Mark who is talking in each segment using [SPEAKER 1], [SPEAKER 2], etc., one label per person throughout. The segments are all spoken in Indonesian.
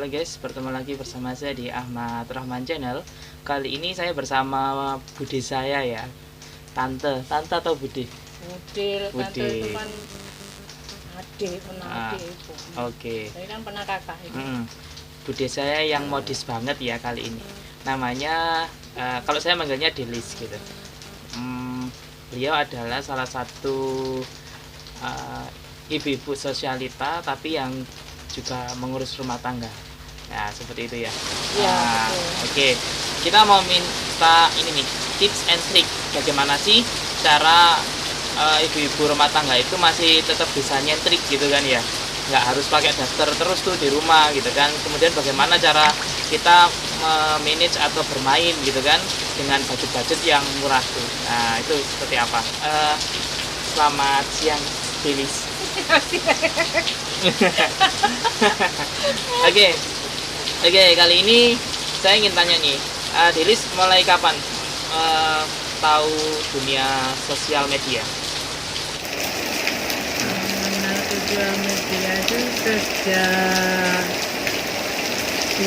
[SPEAKER 1] Halo guys, bertemu lagi bersama saya di Ahmad Rahman Channel. Kali ini saya bersama bude saya ya. Tante atau bude?
[SPEAKER 2] Budil, tante
[SPEAKER 1] Bude.
[SPEAKER 2] itu kan adik, pernah adik itu.
[SPEAKER 1] Oke.
[SPEAKER 2] Saya kan pernah kakak itu.
[SPEAKER 1] Bude saya yang modis banget ya kali ini. Namanya, kalau saya manggilnya Delis gitu. Beliau adalah salah satu ibu-ibu sosialita tapi yang juga mengurus rumah tangga. Ya, seperti itu ya.
[SPEAKER 2] Iya,
[SPEAKER 1] Oke. Kita mau minta ini nih, tips and trick bagaimana sih cara ibu-ibu rumah tangga itu masih tetap bisa nyentrik gitu kan ya. Nggak harus pakai daster terus tuh di rumah gitu kan. Kemudian bagaimana cara kita manage atau bermain gitu kan dengan budget-budget yang murah tuh. Nah, itu seperti apa? Selamat siang, Delis. Oke, kali ini saya ingin tanya nih, Delis mulai kapan tahu dunia sosial media?
[SPEAKER 2] Mengenal sosial media itu sejak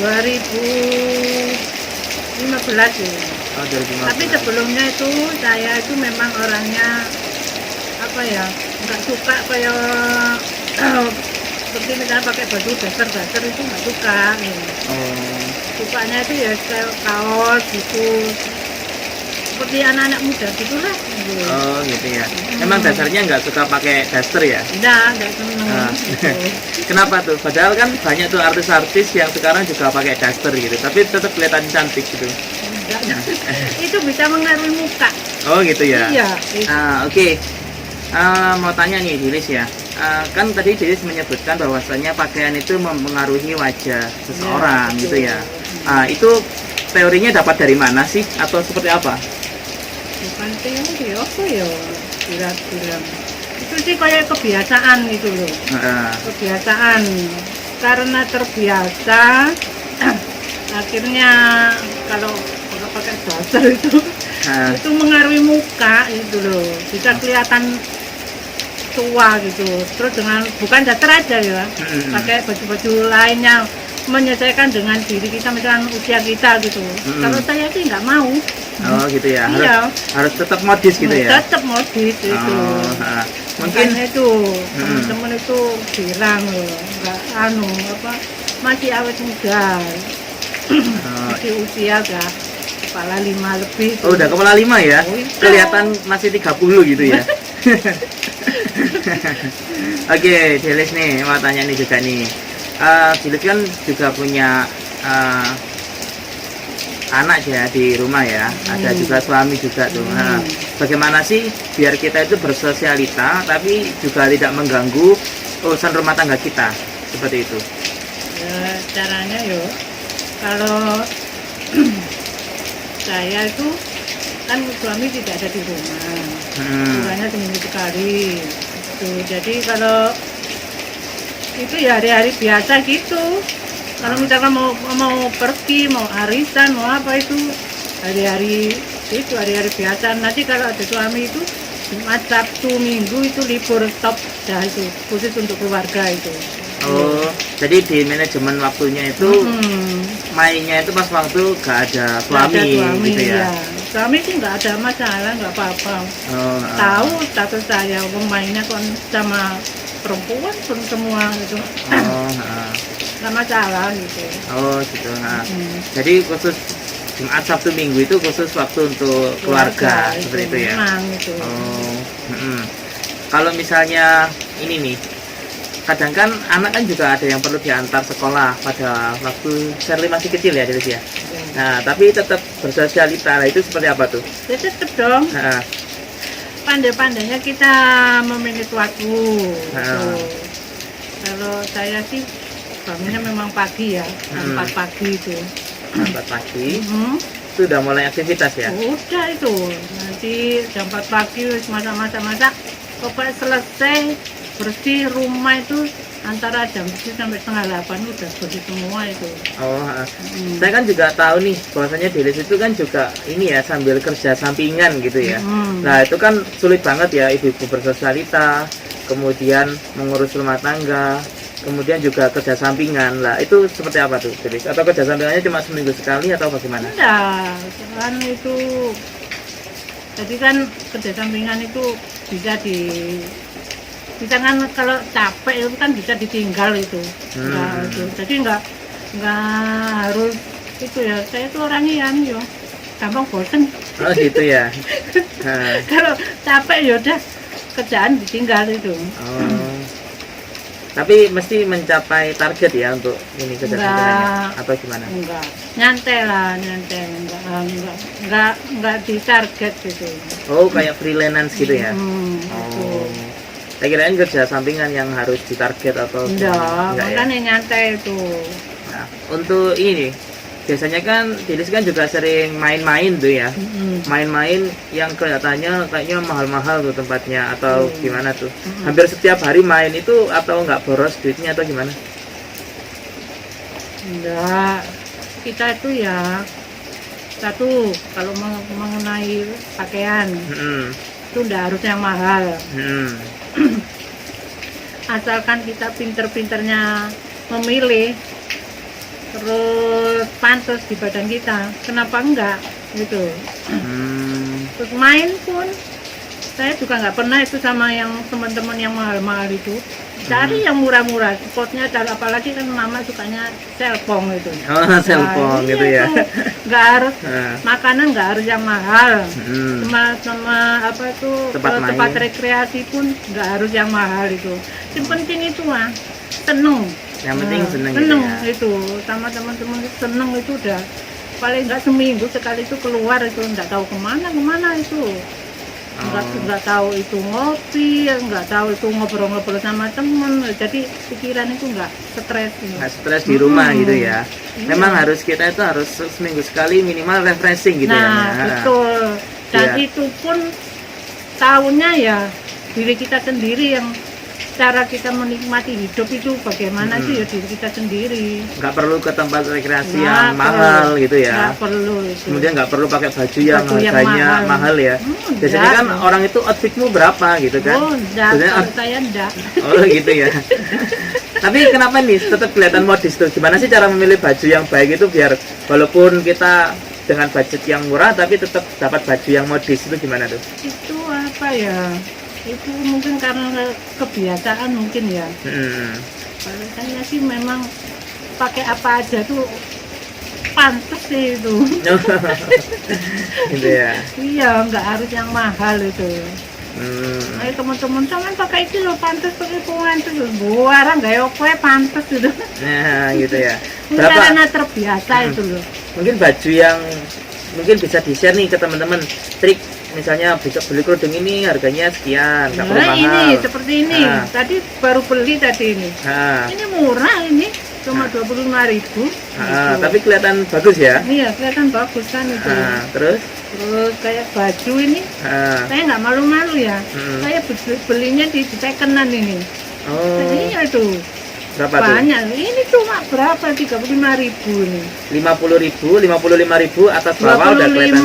[SPEAKER 2] 2015 ya.
[SPEAKER 1] Oh, 2015.
[SPEAKER 2] Tapi sebelumnya itu saya itu memang orangnya apa ya, nggak suka kayak seperti misalnya pakai baju daster itu nggak suka ya. Sukanya itu ya kayak kaos gitu, seperti anak-anak muda gitulah gitu.
[SPEAKER 1] Oh gitu ya. Emang dasarnya nggak suka pakai daster ya?
[SPEAKER 2] Nggak seneng gitu.
[SPEAKER 1] Kenapa tuh? Padahal kan banyak tuh artis-artis yang sekarang juga pakai daster gitu, tapi tetap kelihatan cantik gitu.
[SPEAKER 2] Nggak. Itu bisa mengaruhi muka.
[SPEAKER 1] Oh gitu ya.
[SPEAKER 2] Iya.
[SPEAKER 1] Oke. Mau tanya nih Dilis ya. Kan tadi Dilis menyebutkan bahwasannya pakaian itu mempengaruhi wajah seseorang
[SPEAKER 2] Ya,
[SPEAKER 1] gitu ya. Itu teorinya dapat dari mana sih atau seperti apa?
[SPEAKER 2] Bukan teori apa ya, bilang itu sih kayak kebiasaan gitu loh. Kebiasaan karena terbiasa akhirnya kalau pakai daster itu itu mengaruhi muka gitu loh, bisa kelihatan tua gitu. Terus dengan bukan daster aja ya, pakai baju-baju lainnya menyesuaikan dengan diri kita, misalnya usia kita gitu. Kalau saya sih nggak mau.
[SPEAKER 1] Oh gitu ya.
[SPEAKER 2] Iya.
[SPEAKER 1] Harus tetap modis gitu ya.
[SPEAKER 2] Tetap modis itu.
[SPEAKER 1] Mungkin
[SPEAKER 2] makanya itu teman-teman itu bilang loh, nggak masih awet muda. Masih usia gak kepala 5 lebih.
[SPEAKER 1] Oh, udah kepala 5 ya?
[SPEAKER 2] Oh, iya.
[SPEAKER 1] Kelihatan masih 30 gitu ya. Oke, Delis nih mau tanya nih juga nih. Delis kan juga punya anak ya di rumah ya. Ada juga suami juga tuh. Nah, bagaimana sih biar kita itu bersosialita tapi juga tidak mengganggu urusan rumah tangga kita? Seperti itu.
[SPEAKER 2] Ya, caranya yo, kalau saya itu kan suami tidak ada di rumah, bulannya seminggu sekali. Tuh, jadi kalau itu ya hari-hari biasa gitu. Kalau misalkan mau pergi, mau arisan, mau apa itu hari-hari biasa. Nanti kalau ada suami itu Jumat, Sabtu, Minggu itu libur stop dah itu khusus untuk keluarga itu.
[SPEAKER 1] Oh, jadi di manajemen waktunya itu mainnya itu pas waktu gak ada suami gitu ya?
[SPEAKER 2] Iya. Suami sih nggak ada masalah, nggak apa-apa. Tahu status saya, mainnya kan sama perempuan pun semua gitu. Nggak masalah gitu.
[SPEAKER 1] Oh gitu. Jadi khusus Jumat, Sabtu, Minggu itu khusus waktu untuk keluarga seperti itu ya?
[SPEAKER 2] Memang itu.
[SPEAKER 1] Kalau misalnya ini nih, kadang kan anak kan juga ada yang perlu diantar sekolah pada waktu Shirley masih kecil ya, Delis ya. Nah, tapi tetap bersosialita, itu seperti apa tuh?
[SPEAKER 2] Ya tetap dong. Pandai-pandainya kita memanage waktu. Gitu. Kalau saya sih bangunnya memang pagi ya, 4 pagi itu.
[SPEAKER 1] 4 pagi. Itu udah mulai aktivitas ya?
[SPEAKER 2] Udah itu. Nanti jam 4 pagi masak-masak. Pokoknya selesai bersih rumah itu antara jam 7 sampai setengah 8 udah bersih semua itu.
[SPEAKER 1] Saya kan juga tahu nih bahwasanya Delis itu kan juga ini ya sambil kerja sampingan gitu ya. Nah itu kan sulit banget ya ibu-ibu bersosialita, kemudian mengurus rumah tangga, kemudian juga kerja sampingan lah, itu seperti apa tuh Delis? Atau kerja sampingannya cuma seminggu sekali atau bagaimana?
[SPEAKER 2] Enggak, kan itu jadi kan kerja sampingan itu bisa kan kalau capek itu kan bisa ditinggal itu. Jadi enggak harus itu ya. Saya tuh orangnya yang gampang bosen.
[SPEAKER 1] Oh gitu ya.
[SPEAKER 2] Kalau capek ya udah kerjaan ditinggal itu.
[SPEAKER 1] Oh. Tapi mesti mencapai target ya untuk ini kerja sampingannya atau gimana?
[SPEAKER 2] Enggak, nyantai, enggak di target gitu.
[SPEAKER 1] Oh, kayak freelance gitu ya?
[SPEAKER 2] Gitu.
[SPEAKER 1] Saya kirain kerja sampingan yang harus ditarget atau
[SPEAKER 2] enggak
[SPEAKER 1] ya?
[SPEAKER 2] Nyantai itu.
[SPEAKER 1] Nah, untuk ini biasanya kan Delis kan juga sering main-main tuh ya, main-main yang kelihatannya kayaknya mahal-mahal tuh tempatnya atau gimana tuh, hampir setiap hari main itu atau nggak boros duitnya atau gimana?
[SPEAKER 2] Enggak, kita itu ya satu kalau mengenai pakaian itu enggak harus yang mahal, asalkan kita pinter-pinternya memilih terus pantas di badan kita, kenapa enggak gitu. Terus main pun saya juga nggak pernah itu sama yang teman-teman yang mahal-mahal itu, cari yang murah-murah spotnya, apalagi kan mama sukanya selpong itu.
[SPEAKER 1] Selpong gitu ya,
[SPEAKER 2] nggak harus makanan, nggak harus yang mahal, sama apa itu tempat rekreasi pun nggak harus yang mahal itu, yang penting itu seneng.
[SPEAKER 1] Yang penting seneng
[SPEAKER 2] gitu ya.
[SPEAKER 1] Itu
[SPEAKER 2] sama teman-teman seneng itu udah paling nggak seminggu sekali itu keluar itu, nggak tahu kemana itu, nggak tahu itu ngopi, nggak tahu itu ngobrol-ngobrol sama temen, jadi pikiran itu nggak stres
[SPEAKER 1] di rumah gitu ya. Memang harus kita itu harus seminggu sekali minimal refreshing gitu ya.
[SPEAKER 2] Betul. Dan itu pun tahunya ya diri kita sendiri, yang cara kita menikmati hidup itu bagaimana sih ya diri kita sendiri.
[SPEAKER 1] Nggak perlu ke tempat rekreasi yang mahal gitu ya.
[SPEAKER 2] Nggak perlu itu.
[SPEAKER 1] Kemudian nggak perlu pakai baju yang harganya mahal ya. Biasanya kan orang itu outfitmu berapa gitu kan?
[SPEAKER 2] Kalau saya enggak.
[SPEAKER 1] Oh gitu ya. Tapi kenapa nih tetap kelihatan modis tuh? Gimana sih cara memilih baju yang baik itu biar walaupun kita dengan budget yang murah tapi tetap dapat baju yang modis, itu gimana tuh?
[SPEAKER 2] Itu apa ya? Itu mungkin karena kebiasaan mungkin ya. Kalau saya sih memang pakai apa aja tuh pantas sih itu.
[SPEAKER 1] Gitu ya.
[SPEAKER 2] Iya, nggak harus yang mahal itu. Ayo teman-teman jangan pakai itu loh, pantas pakai pungan itu loh. Barang gak oke pantas itu.
[SPEAKER 1] Nah, gitu ya.
[SPEAKER 2] Karena terbiasa itu loh.
[SPEAKER 1] Mungkin baju yang mungkin bisa di-share nih ke teman-teman, trik misalnya bisa beli kerudung ini harganya sekian, nggak perlu mahal.
[SPEAKER 2] Ini seperti ini. Tadi baru beli tadi ini. Ini murah ini, cuma 25.000. Gitu.
[SPEAKER 1] Tapi kelihatan bagus ya?
[SPEAKER 2] Iya, kelihatan bagus kan itu.
[SPEAKER 1] Terus
[SPEAKER 2] kayak baju ini, saya nggak malu-malu ya. Saya belinya di second-hand ini. Iya itu.
[SPEAKER 1] Berapa
[SPEAKER 2] banyak tuh? Ini cuma berapa? 35.000 ini.
[SPEAKER 1] 50.000, 55.000 atas bawah udah kelihatan.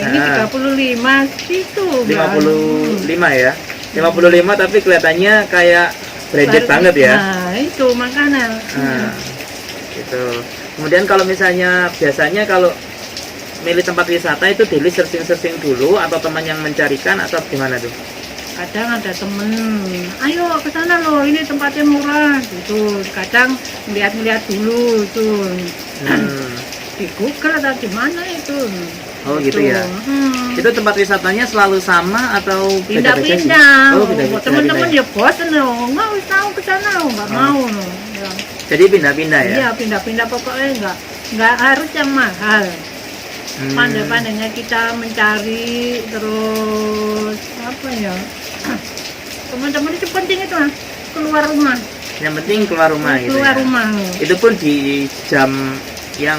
[SPEAKER 2] Ini 35 situ.
[SPEAKER 1] 55 ya. 55 tapi kelihatannya kayak branded banget ya.
[SPEAKER 2] Nah, itu makanya.
[SPEAKER 1] Gitu. Kemudian kalau misalnya biasanya kalau milih tempat wisata itu Delis searching dulu atau teman yang mencarikan atau gimana tuh?
[SPEAKER 2] Kadang ada temen, ayo ke sana loh, ini tempatnya murah gitu. Kadang melihat dulu tuh di Google atau gimana itu.
[SPEAKER 1] Oh gitu ya. Itu tempat wisatanya selalu sama atau
[SPEAKER 2] pindah-pindah? Oh, teman-teman ya bosan loh, nggak tahu ke sana, nggak mau loh. Ya.
[SPEAKER 1] Jadi pindah-pindah ya?
[SPEAKER 2] Iya pindah-pindah, pokoknya nggak harus yang mahal. Pandai-pandainya kita mencari, terus apa ya, teman-teman itu penting itu keluar rumah.
[SPEAKER 1] Yang penting keluar rumah gitu.
[SPEAKER 2] Keluar rumah.
[SPEAKER 1] Itu pun di jam yang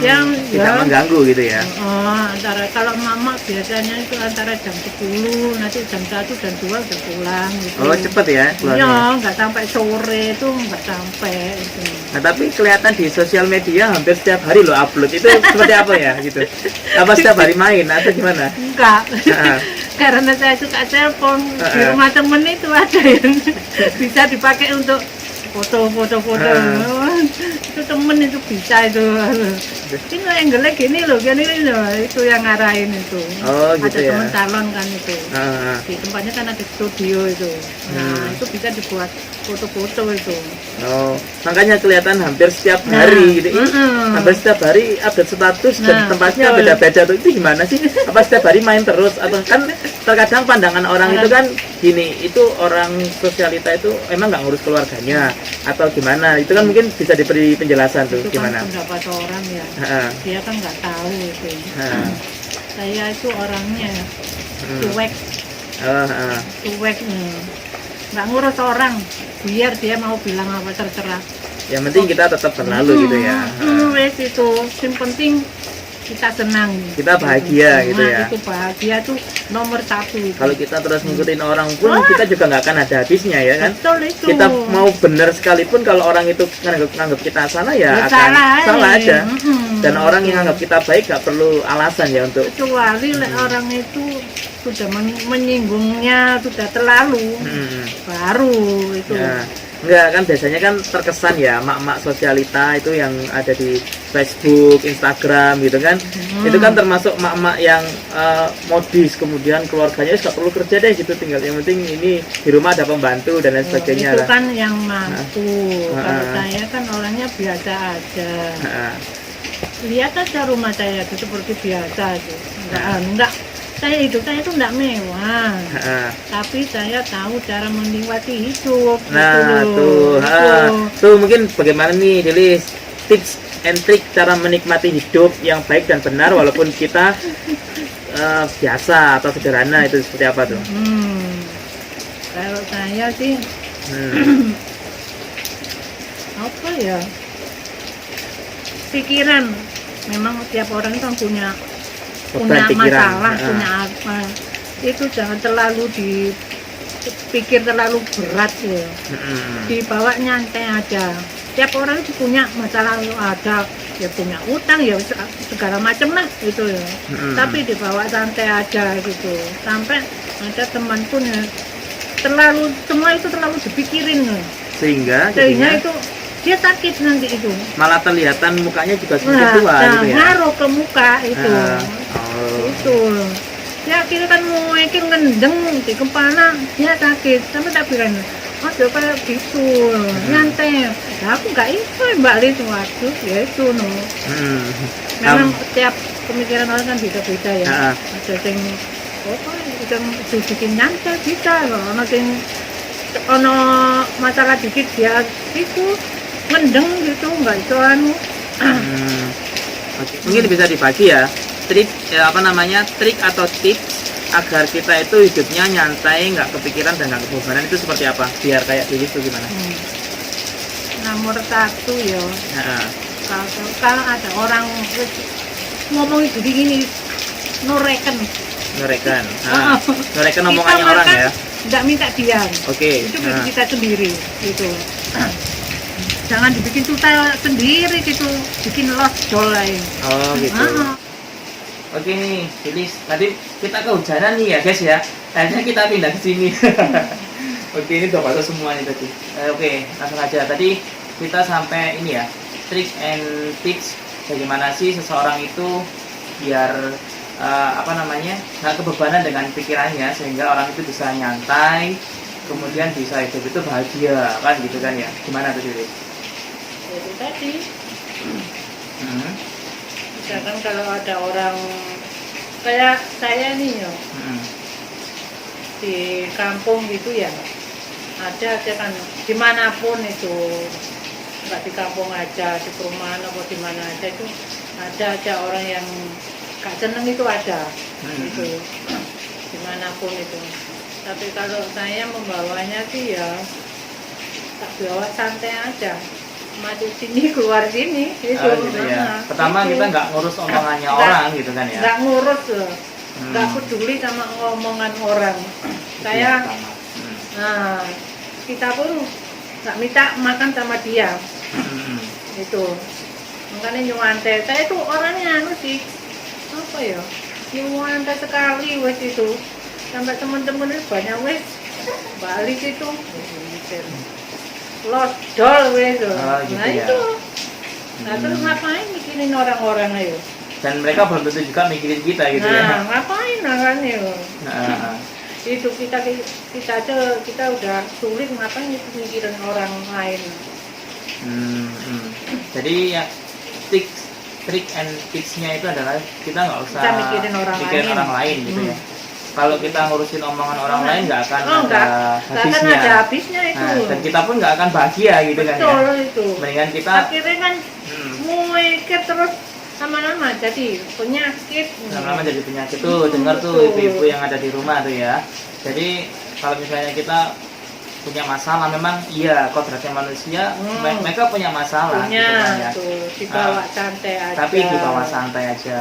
[SPEAKER 1] tidak mengganggu gitu ya.
[SPEAKER 2] Antara kalau mama biasanya itu antara jam 10, nanti jam 1 dan 2 udah pulang gitu.
[SPEAKER 1] Oh cepet ya keluarnya?
[SPEAKER 2] Iya, nggak sampai sore itu nggak sampai itu.
[SPEAKER 1] Nah tapi kelihatan di sosial media hampir setiap hari lo upload, itu seperti apa ya gitu? Apa setiap hari main atau gimana?
[SPEAKER 2] Enggak. Karena saya suka telepon, di rumah temen itu ada yang bisa dipakai untuk foto itu temen itu bisa itu. Ini angle gini loh, gini loh, itu yang ngarahin itu.
[SPEAKER 1] Oh gitu
[SPEAKER 2] ada
[SPEAKER 1] ya.
[SPEAKER 2] teman salon kan itu.
[SPEAKER 1] Ah,
[SPEAKER 2] Di tempatnya kan ada studio itu. Nah itu bisa dibuat foto-foto itu.
[SPEAKER 1] oh, makanya kelihatan hampir setiap hari gitu. Hampir setiap hari update status dan tempatnya
[SPEAKER 2] betul.
[SPEAKER 1] beda-beda tuh. Itu gimana sih? Apa setiap hari main terus atau kan terkadang pandangan orang itu kan gini, itu orang sosialita itu emang nggak ngurus keluarganya atau gimana? Itu kan mungkin bisa diberi penjelasan tuh
[SPEAKER 2] Itu
[SPEAKER 1] gimana?
[SPEAKER 2] kan pendapat orang ya.
[SPEAKER 1] Ha-ha.
[SPEAKER 2] Dia kan nggak tahu itu.
[SPEAKER 1] Ha.
[SPEAKER 2] Saya itu orangnya
[SPEAKER 1] Hmm.
[SPEAKER 2] cuek,
[SPEAKER 1] Oh, ha.
[SPEAKER 2] cuek, nggak ngurus orang. Biar dia mau bilang apa terserah.
[SPEAKER 1] Yang penting kita tetap berlalu gitu ya.
[SPEAKER 2] Wes itu, yang penting kita senang.
[SPEAKER 1] Kita bahagia gitu
[SPEAKER 2] Nah,
[SPEAKER 1] ya.
[SPEAKER 2] Itu bahagia tuh nomor satu. Itu.
[SPEAKER 1] Kalau kita terus ngikutin orang pun kita juga nggak akan ada habisnya ya kan.
[SPEAKER 2] Betul itu.
[SPEAKER 1] Kita mau benar sekalipun kalau orang itu nganggap kita salah ya
[SPEAKER 2] Ya,
[SPEAKER 1] akan salah aja.
[SPEAKER 2] Mm-mm.
[SPEAKER 1] Dan orang yang nganggap kita baik nggak perlu alasan ya untuk
[SPEAKER 2] Kecuali orang itu sudah menyinggungnya sudah terlalu, baru itu.
[SPEAKER 1] ya. Enggak kan biasanya kan terkesan ya mak-mak sosialita itu yang ada di Facebook, Instagram gitu kan. Itu kan termasuk mak-mak yang modis, kemudian keluarganya nggak perlu kerja deh gitu, tinggal yang penting ini di rumah ada pembantu dan lain sebagainya
[SPEAKER 2] Itu
[SPEAKER 1] lah.
[SPEAKER 2] kan yang mampu. Kalau saya kan orangnya biasa aja. Lihat aja rumah saya itu seperti biasa itu. Enggak. Saya itu enggak mewah. Tapi saya tahu cara menikmati hidup.
[SPEAKER 1] Nah,
[SPEAKER 2] gitu
[SPEAKER 1] tuh,
[SPEAKER 2] loh.
[SPEAKER 1] tuh mungkin bagaimana nih Lilis tips and trick cara menikmati hidup yang baik dan benar walaupun kita biasa atau sederhana, itu seperti apa tuh?
[SPEAKER 2] Kalau saya sih apa ya, pikiran. Memang tiap orang itu kan punya masalah, punya apa. Itu jangan terlalu dipikir terlalu berat ya. Dibawa nyantai aja. Tiap orang itu punya masalah, ada ya punya utang ya segala macam lah gitu ya. Tapi dibawa santai aja gitu. Sampai ada teman pun ya semua itu terlalu dipikirin
[SPEAKER 1] sehingga
[SPEAKER 2] itu dia sakit nanti itu.
[SPEAKER 1] Malah terlihatan mukanya juga semakin tua gitu ya.
[SPEAKER 2] Ngaruh ke muka itu. Itu. Ya kita kan mau ngendeng di kepala dia sakit. Sampai tak bilang, aduh kayak gitu, nyantai. Nah, aku nggak itu Mbak Lis, waduh ya itu no. Memang tiap pemikiran orang kan beda-beda ya. Ada yang bikin nyantai bisa loh. Ono masalah dikit dia itu mendeng gitu, nggak itu anu.
[SPEAKER 1] Oke. Mungkin bisa dibagi ya trik trik atau tips agar kita itu hidupnya nyantai, nggak kepikiran dan nggak kebebanan, itu seperti apa biar kayak Lilis tuh gimana?
[SPEAKER 2] Nomor satu ya, kalau ada orang ngomong jadi gini, noreken
[SPEAKER 1] omongannya orang ya,
[SPEAKER 2] nggak minta diam.
[SPEAKER 1] Oke.
[SPEAKER 2] Itu bagi kita sendiri gitu. Jangan dibikin susah sendiri gitu, bikin lost lain.
[SPEAKER 1] Oh gitu. Oke nih, Lilis, nanti kita kehujanan nih ya guys ya. Akhirnya kita pindah ke sini. Oke, ini udah basah semua nih tadi. Oke, langsung aja. Tadi kita sampai ini ya, trick and tips bagaimana sih seseorang itu biar nggak kebebanan dengan pikirannya, sehingga orang itu bisa nyantai, kemudian bisa hidup itu bahagia kan gitu kan ya. Gimana tuh Lilis?
[SPEAKER 2] Itu tadi. Misalkan kalau ada orang kayak saya nih ya, di kampung gitu ya, ada aja kan dimanapun itu, nggak di kampung aja, di perumahan atau di mana aja itu ada aja orang yang gak seneng, itu ada gitu, dimanapun itu. Tapi kalau saya membawanya sih ya tak bawa santai aja, maju sini keluar sini gitu.
[SPEAKER 1] Gitu ya. Pertama gitu. Kita nggak ngurus omongannya orang gitu kan ya.
[SPEAKER 2] Nggak ngurus loh, nggak peduli sama omongan orang. Saya kita pun nggak minta makan sama dia. Itu makanya nyuantai. Saya itu orangnya anu sih, apa ya, nyuantai sekali wes itu, sampai teman-teman itu banyak wes balik itu. lodol gitu.
[SPEAKER 1] Gitu
[SPEAKER 2] Nah
[SPEAKER 1] ya.
[SPEAKER 2] itu. Nah terus ngapain mikirin orang-orang ayo?
[SPEAKER 1] Dan mereka belum tentu juga mikirin kita gitu ya.
[SPEAKER 2] Nah ngapain makanya?
[SPEAKER 1] Nah,
[SPEAKER 2] Itu kita aja kita udah sulit, ngapain itu mikirin orang lain.
[SPEAKER 1] Jadi ya trik and tips-nya itu adalah kita nggak usah
[SPEAKER 2] Kita mikirin orang
[SPEAKER 1] lain gitu ya. Kalau kita ngurusin omongan orang lain nggak akan
[SPEAKER 2] ada habisnya itu.
[SPEAKER 1] Nah, dan kita pun nggak akan bahagia gitu kan ya.
[SPEAKER 2] Betul itu.
[SPEAKER 1] Mendingan kita
[SPEAKER 2] akhirnya kan mikir terus lama-lama jadi penyakit.
[SPEAKER 1] Lama-lama jadi penyakit tuh. Dengar tuh ibu-ibu yang ada di rumah tuh ya. Jadi kalau misalnya kita punya masalah, memang iya kodratnya manusia, mereka punya masalah
[SPEAKER 2] punya
[SPEAKER 1] gitu kan ya.
[SPEAKER 2] tuh, dibawa santai aja.
[SPEAKER 1] Tapi dibawa santai aja.